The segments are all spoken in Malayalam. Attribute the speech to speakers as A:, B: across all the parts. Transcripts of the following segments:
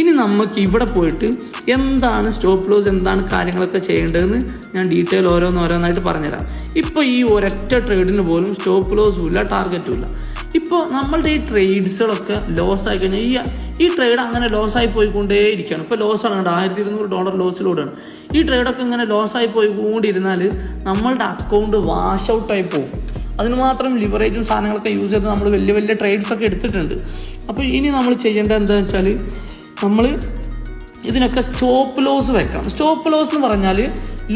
A: ഇനി നമുക്ക് ഇവിടെ പോയിട്ട് എന്താണ് സ്റ്റോപ്പ് ലോസ്, എന്താണ് കാര്യങ്ങളൊക്കെ ചെയ്യേണ്ടതെന്ന് ഞാൻ ഡീറ്റെയിൽ ഓരോന്നായിട്ട് പറഞ്ഞുതരാം. ഇപ്പോൾ ഈ ഒരൊറ്റ ട്രേഡിന് പോലും സ്റ്റോപ്പ് ലോസും ഇല്ല, ടാർഗറ്റും ഇല്ല. ഇപ്പോൾ നമ്മളുടെ ഈ ട്രേഡ്സുകളൊക്കെ ലോസ് ആയി കഴിഞ്ഞാൽ ഈ ട്രേഡ് അങ്ങനെ ലോസായി പോയിക്കൊണ്ടേയിരിക്കുകയാണ്. ഇപ്പോൾ ലോസാണ്, $1200 ലോസിലൂടെയാണ്. ഈ ട്രേഡൊക്കെ ഇങ്ങനെ ലോസായി പോയിക്കൊണ്ടിരുന്നാൽ നമ്മളുടെ അക്കൗണ്ട് വാഷ് ഔട്ടായി പോകും. അതിന് മാത്രം ലിവറേജും സാധനങ്ങളൊക്കെ യൂസ് ചെയ്ത് നമ്മൾ വലിയ വലിയ ട്രേഡ്സൊക്കെ എടുത്തിട്ടുണ്ട്. അപ്പോൾ ഇനി നമ്മൾ ചെയ്യേണ്ടത് എന്താണെന്ന് വെച്ചാൽ നമ്മൾ ഇതിനൊക്കെ സ്റ്റോപ്പ് ലോസ് വെക്കണം. സ്റ്റോപ്പ് ലോസ് എന്ന് പറഞ്ഞാൽ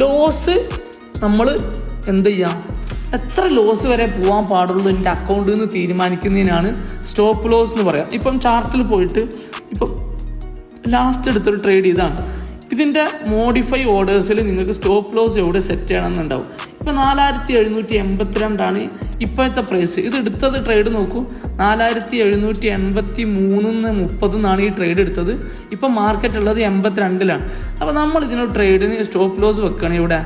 A: ലോസ് നമ്മൾ എന്ത് ചെയ്യാം, എത്ര ലോസ് വരെ പോകാൻ പാടുള്ളൂ എൻ്റെ അക്കൗണ്ടിൽ നിന്ന് തീരുമാനിക്കുന്നതിനാണ് സ്റ്റോപ്പ് ലോസ് എന്ന് പറയാം. ഇപ്പം ചാർട്ടിൽ പോയിട്ട് ഇപ്പം ലാസ്റ്റ് എടുത്തൊരു ട്രേഡ് ഇതാണ്. ഇതിൻ്റെ മോഡിഫൈ ഓർഡേഴ്സിൽ നിങ്ങൾക്ക് സ്റ്റോപ്പ് ലോസ് എവിടെ സെറ്റ് ചെയ്യണമെന്നുണ്ടാവും. ഇപ്പോൾ 4782 ഇപ്പോഴത്തെ പ്രൈസ്. ഇത് എടുത്തത് ട്രേഡ് നോക്കൂ, 4783.30 ഈ ട്രേഡ് എടുത്തത്. ഇപ്പം മാർക്കറ്റ് ഉള്ളത് 82 അപ്പോൾ നമ്മൾ ഇതിനൊരു ട്രേഡിന് സ്റ്റോപ്പ് ലോസ് വെക്കണം. ഇവിടെ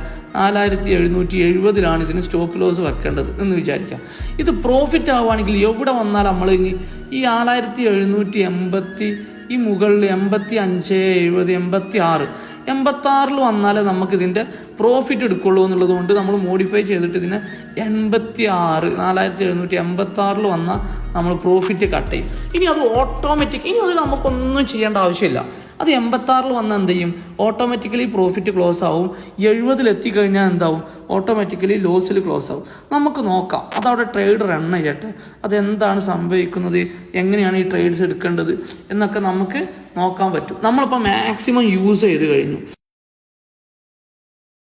A: 4770 ഇതിന് സ്റ്റോപ്പ് ലോസ് വെക്കേണ്ടത് എന്ന് വിചാരിക്കാം. ഇത് പ്രോഫിറ്റ് ആവുകയാണെങ്കിൽ എവിടെ വന്നാൽ നമ്മൾ ഇനി ഈ 4780 ഈ മുകളിൽ 85, 70, 86 വന്നാലേ നമുക്ക് ഇതിൻ്റെ പ്രോഫിറ്റ് എടുക്കുള്ളൂ എന്നുള്ളത് കൊണ്ട് നമ്മൾ മോഡിഫൈ ചെയ്തിട്ട് ഇതിനെ 4786 വന്നാൽ നമ്മൾ പ്രോഫിറ്റ് കട്ട് ചെയ്യും. ഇനി അത് ഓട്ടോമാറ്റിക്, ഇനി അത് നമുക്കൊന്നും ചെയ്യേണ്ട ആവശ്യമില്ല. അത് 86 വന്നാൽ എന്ത് ചെയ്യും, ഓട്ടോമാറ്റിക്കലി പ്രോഫിറ്റ് ക്ലോസ് ആവും. 70 എത്തിക്കഴിഞ്ഞാൽ എന്താവും, ഓട്ടോമാറ്റിക്കലി ലോസിൽ ക്ലോസ് ആവും. നമുക്ക് നോക്കാം, അതവിടെ ട്രേഡ് റൺ ചെയ്യട്ടെ, അതെന്താണ് സംഭവിക്കുന്നത്, എങ്ങനെയാണ് ഈ ട്രേഡ്സ് എടുക്കേണ്ടത് എന്നൊക്കെ നമുക്ക് നോക്കാൻ പറ്റും. നമ്മളിപ്പോൾ മാക്സിമം യൂസ് ചെയ്ത് കഴിഞ്ഞു.